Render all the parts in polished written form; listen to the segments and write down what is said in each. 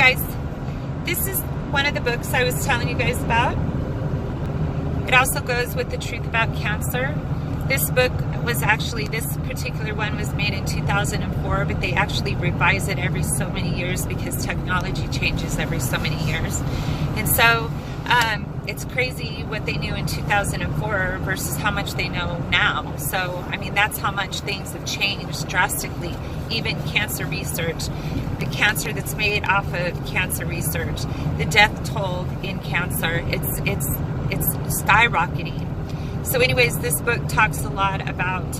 guys, this is one of the books I was telling you guys about. It also goes with The Truth About Cancer. This book was actually, this particular one was made in 2004, but they actually revise it every so many years because technology changes every so many years. And so it's crazy what they knew in 2004 versus how much they know now. So, I mean, that's how much things have changed drastically. Even cancer research, the cancer that's made off of cancer research, the death toll in cancer, it's skyrocketing. So anyways, this book talks a lot about,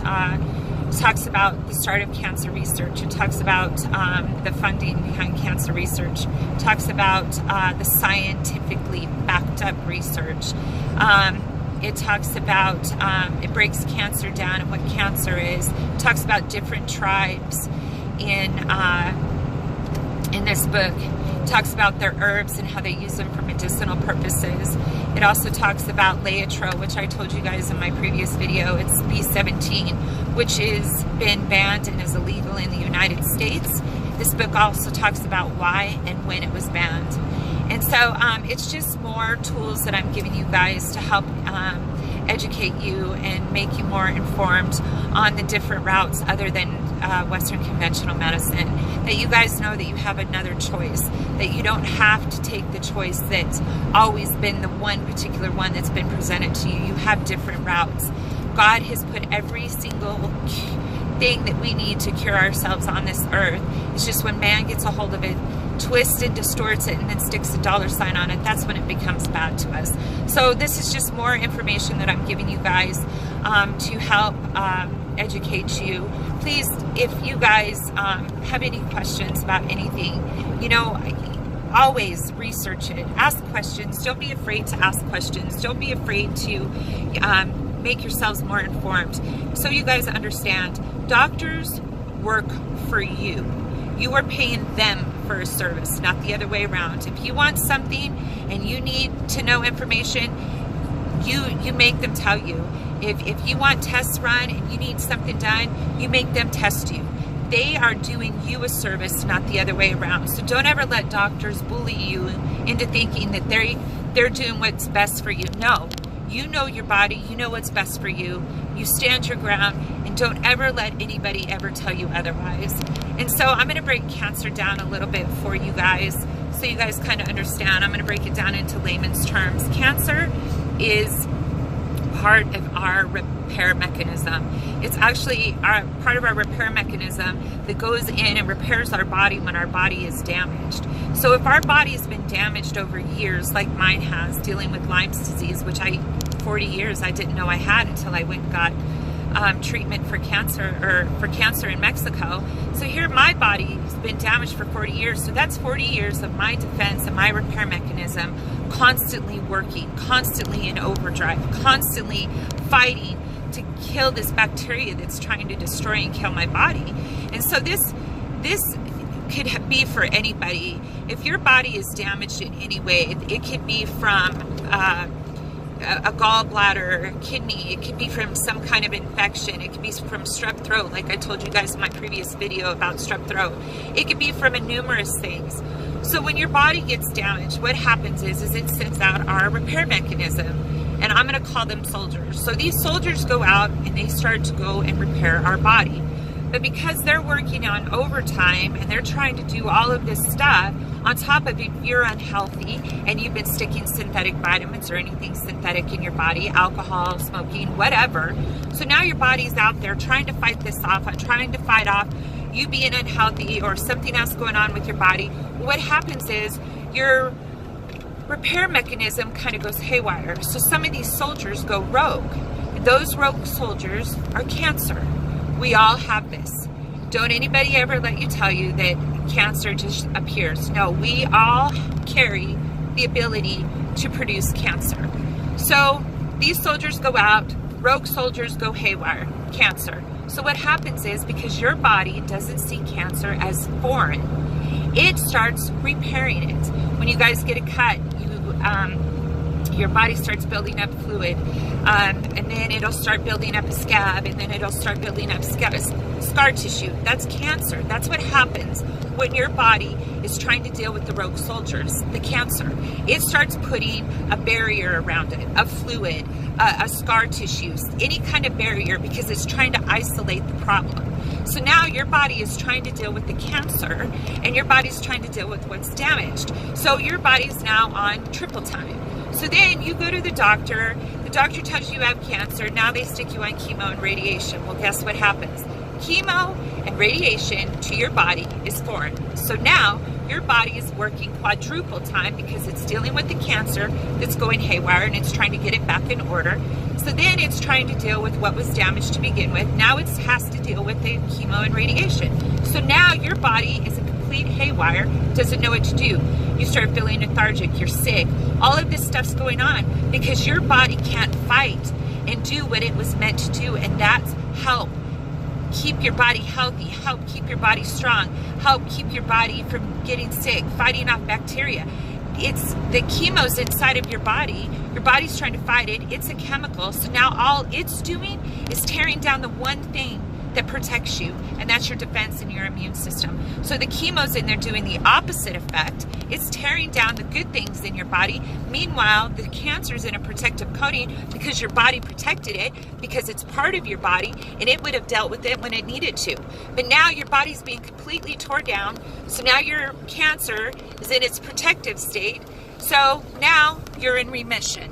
talks about the start of cancer research. It talks about the funding behind cancer research. It talks about the scientifically backed up research. It talks about, it breaks cancer down and what cancer is. It talks about different tribes in this book. It talks about their herbs and how they use them for medicinal purposes. It also talks about Laetro, which I told you guys in my previous video. It's B17, which has been banned and is illegal in the United States. This book also talks about why and when it was banned. And so it's just more tools that I'm giving you guys to help educate you and make you more informed on the different routes other than Western conventional medicine. That you guys know that you have another choice, that you don't have to take the choice that's always been the one particular one that's been presented to you. You have different routes. God has put every single thing that we need to cure ourselves on this earth. It's just when man gets a hold of it, twists and distorts it, and then sticks a dollar sign on it, that's when it becomes bad to us. So this is just more information that I'm giving you guys to help educate you. Please, if you guys have any questions about anything, you know, always research it. Ask questions. Don't be afraid to ask questions. Don't be afraid to make yourselves more informed. So you guys understand, doctors work for you. You are paying them for a service, not the other way around. If you want something and you need to know information, you make them tell you. If you want tests run and you need something done, you make them test you. They are doing you a service, not the other way around. So don't ever let doctors bully you into thinking that they're doing what's best for you. No, you know your body, you know what's best for you. You stand your ground and don't ever let anybody ever tell you otherwise. And so I'm going to break cancer down a little bit for you guys so you guys kind of understand. I'm going to break it down into layman's terms. Cancer is part of our repair mechanism. It's actually part of our repair mechanism that goes in and repairs our body when our body is damaged. So if our body has been damaged over years, like mine has, dealing with Lyme's disease, which 40 years I didn't know I had until I went and got treatment for cancer in Mexico. So here my body has been damaged for 40 years. So that's 40 years of my defense and my repair mechanism constantly working, constantly in overdrive, constantly fighting to kill this bacteria that's trying to destroy and kill my body. And so this could be for anybody. If your body is damaged in any way, it could be from a gallbladder, a kidney, it could be from some kind of infection, it could be from strep throat, like I told you guys in my previous video about strep throat. It could be from numerous things. So when your body gets damaged, what happens is it sends out our repair mechanism, and I'm going to call them soldiers. So these soldiers go out and they start to go and repair our body. But because they're working on overtime and they're trying to do all of this stuff, on top of if you're unhealthy and you've been sticking synthetic vitamins or anything synthetic in your body, alcohol, smoking, whatever. So now your body's out there trying to fight this off, trying to fight off you being unhealthy or something else going on with your body. What happens is your repair mechanism kind of goes haywire. So some of these soldiers go rogue. Those rogue soldiers are cancer. We all have this. Don't anybody ever let you tell you that cancer just appears. No, we all carry the ability to produce cancer. So these soldiers go out, rogue soldiers go haywire, cancer. So what happens is, because your body doesn't see cancer as foreign, it starts repairing it. When you guys get a cut, your body starts building up fluid, and then it'll start building up a scab, and then it'll start building up scar tissue. That's cancer. That's what happens when your body is trying to deal with the rogue soldiers, the cancer. It starts putting a barrier around it, a fluid, a scar tissue, any kind of barrier, because it's trying to isolate the problem. So now your body is trying to deal with the cancer, and your body's trying to deal with what's damaged. So your body's now on triple time. So then you go to the doctor tells you have cancer, now they stick you on chemo and radiation. Well, guess what happens? Chemo and radiation to your body is foreign. So now your body is working quadruple time because it's dealing with the cancer that's going haywire, and it's trying to get it back in order. So then it's trying to deal with what was damaged to begin with. Now it has to deal with the chemo and radiation. So now your body is a complete haywire, doesn't know what to do. You start feeling lethargic, you're sick. All of this stuff's going on because your body can't fight and do what it was meant to do, and that's help keep your body healthy, help keep your body strong, help keep your body from getting sick, fighting off bacteria. It's the chemo's inside of your body. Your body's trying to fight it. It's a chemical. So now all it's doing is tearing down the one thing that protects you, and that's your defense and your immune system. So the chemo's in there doing the opposite effect. It's tearing down the good things in your body. Meanwhile, the cancer's in a protective coating because your body protected it, because it's part of your body, and it would have dealt with it when it needed to. But now your body's being completely torn down. So now your cancer is in its protective state. So now you're in remission.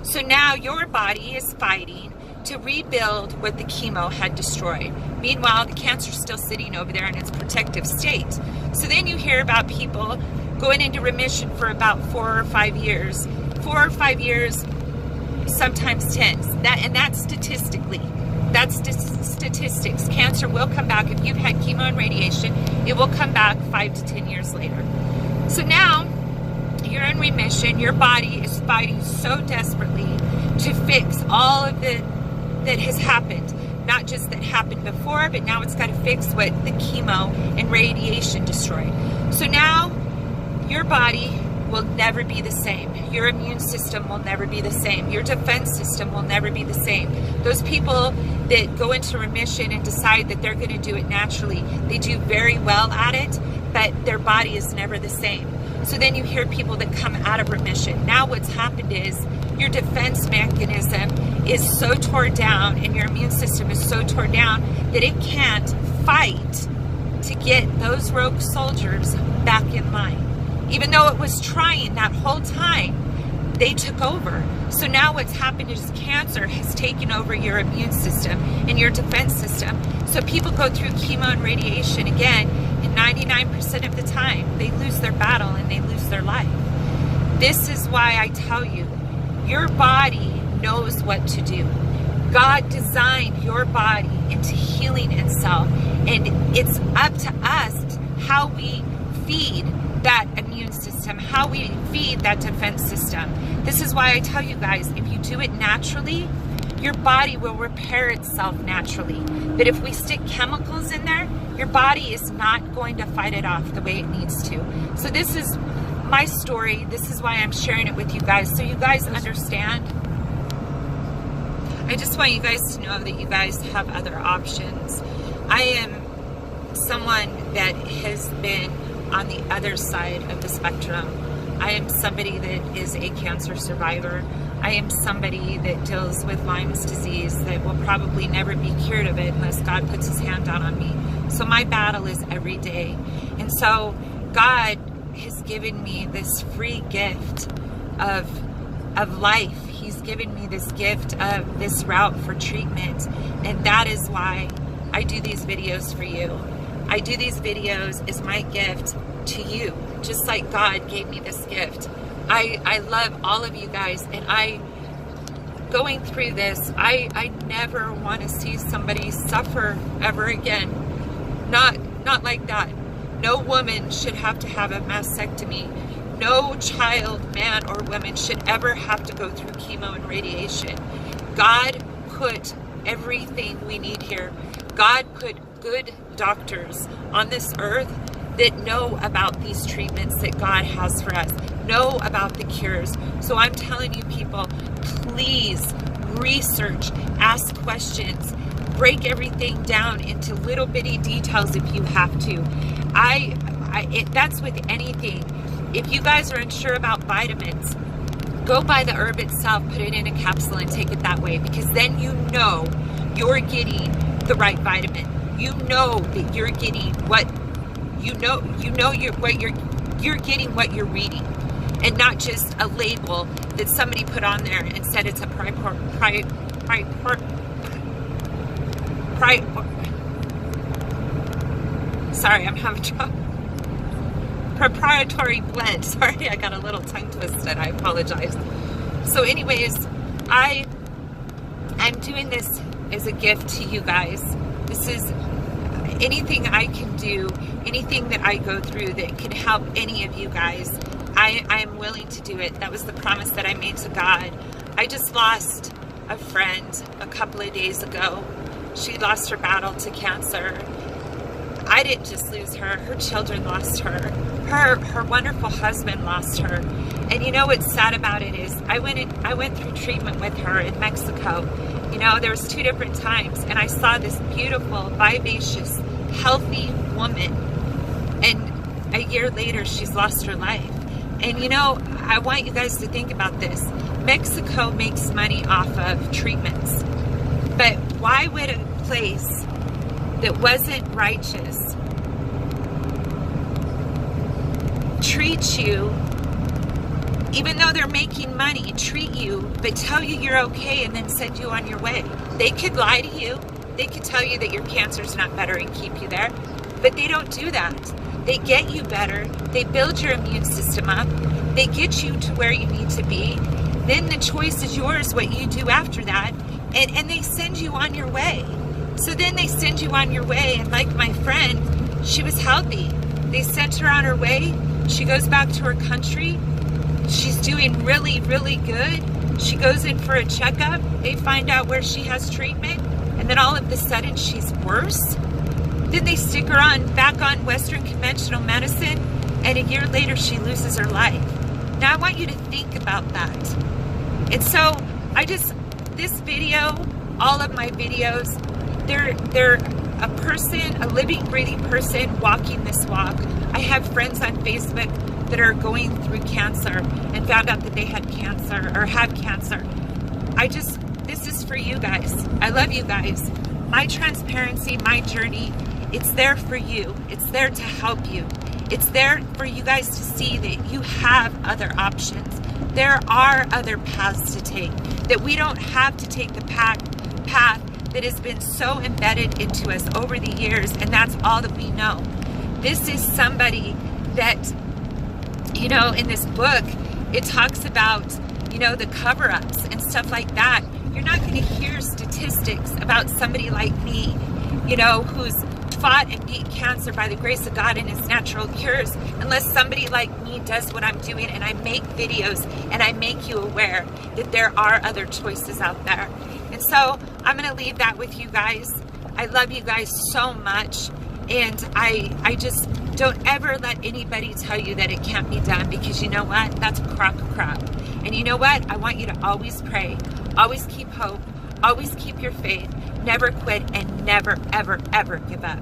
So now your body is fighting to rebuild what the chemo had destroyed. Meanwhile, the cancer's still sitting over there in its protective state. So then you hear about people going into remission for about 4 or 5 years. 4 or 5 years, sometimes 10. That's statistically. That's statistics. Cancer will come back. If you've had chemo and radiation, it will come back 5 to 10 years later. So now you're in remission. Your body is fighting so desperately to fix all of that has happened. Not just that happened before, but now it's got to fix what the chemo and radiation destroyed. So now your body will never be the same. Your immune system will never be the same. Your defense system will never be the same. Those people that go into remission and decide that they're going to do it naturally, they do very well at it, but their body is never the same. So then you hear people that come out of remission. Now what's happened is your defense mechanism is so torn down, and your immune system is so torn down that it can't fight to get those rogue soldiers back in line. Even though it was trying that whole time, they took over. So now what's happened is cancer has taken over your immune system and your defense system. So people go through chemo and radiation again, and 99% of the time they lose their battle and they lose their life. This is why I tell you, your body knows what to do. God designed your body into healing itself, and it's up to us how we feed that immune system, how we feed that defense system. This is why I tell you guys, if you do it naturally, your body will repair itself naturally. But if we stick chemicals in there, your body is not going to fight it off the way it needs to. So this is my story. This is why I'm sharing it with you guys, so you guys understand. I just want you guys to know that you guys have other options. I am someone that has been on the other side of the spectrum. I am somebody that is a cancer survivor. I am somebody that deals with Lyme's disease that will probably never be cured of it unless God puts his hand down on me. So my battle is every day. And so God has given me this free gift of life. He's given me this gift of this route for treatment. And that is why I do these videos for you. I do these videos as my gift to you, just like God gave me this gift. I love all of you guys, and going through this, I never want to see somebody suffer ever again. Not like that. No woman should have to have a mastectomy. No child, man or woman, should ever have to go through chemo and radiation. God put everything we need here. God put good doctors on this earth that know about these treatments that God has for us, know about the cures. So I'm telling you people, please research, ask questions, break everything down into little bitty details if you have to. That's with anything. If you guys are unsure about vitamins, go buy the herb itself, put it in a capsule and take it that way, because then you know you're getting the right vitamin. You know that you're getting what you're getting what you're reading, and not just a label that somebody put on there and said it's a sorry, I'm having trouble. Proprietary blend. Sorry, I got a little tongue twisted. I apologize. So anyways, I'm doing this as a gift to you guys. This is anything I can do, anything that I go through that can help any of you guys. I am willing to do it. That was the promise that I made to God. I just lost a friend a couple of days ago. She lost her battle to cancer. I didn't just lose her. Her children lost her. Her wonderful husband lost her. And you know what's sad about it is I went through treatment with her in Mexico. You know, there was 2 different times, and I saw this beautiful, vivacious, healthy woman. And a year later, she's lost her life. And you know, I want you guys to think about this. Mexico makes money off of treatments. But why would a place that wasn't righteous treat you, even though they're making money, treat you, but tell you you're okay and then send you on your way? They could lie to you. They could tell you that your cancer's not better and keep you there, but they don't do that. They get you better. They build your immune system up. They get you to where you need to be. Then the choice is yours what you do after that, and they send you on your way. So then they send you on your way, and like my friend, she was healthy. They sent her on her way. She goes back to her country. She's doing really, really good. She goes in for a checkup. They find out where she has treatment, and then all of a sudden she's worse. Then they stick her back on Western conventional medicine, and a year later she loses her life. Now I want you to think about that. And so this video, all of my videos, they're a person, a living, breathing person walking this walk. I have friends on Facebook that are going through cancer and found out that they had cancer or have cancer. This is for you guys. I love you guys. My transparency, my journey, it's there for you. It's there to help you. It's there for you guys to see that you have other options. There are other paths to take, that we don't have to take the path that has been so embedded into us over the years, and that's all that we know. This is somebody that, you know, in this book, it talks about, you know, the cover-ups and stuff like that. You're not going to hear statistics about somebody like me, you know, who's fought and beat cancer by the grace of God and his natural cures, unless somebody like me does what I'm doing, and I make videos and I make you aware that there are other choices out there. And so I'm going to leave that with you guys. I love you guys so much, and I just don't ever let anybody tell you that it can't be done, because you know what? That's a crock of crap. And you know what? I want you to always pray, always keep hope, always keep your faith, never quit, and never, ever, ever give up.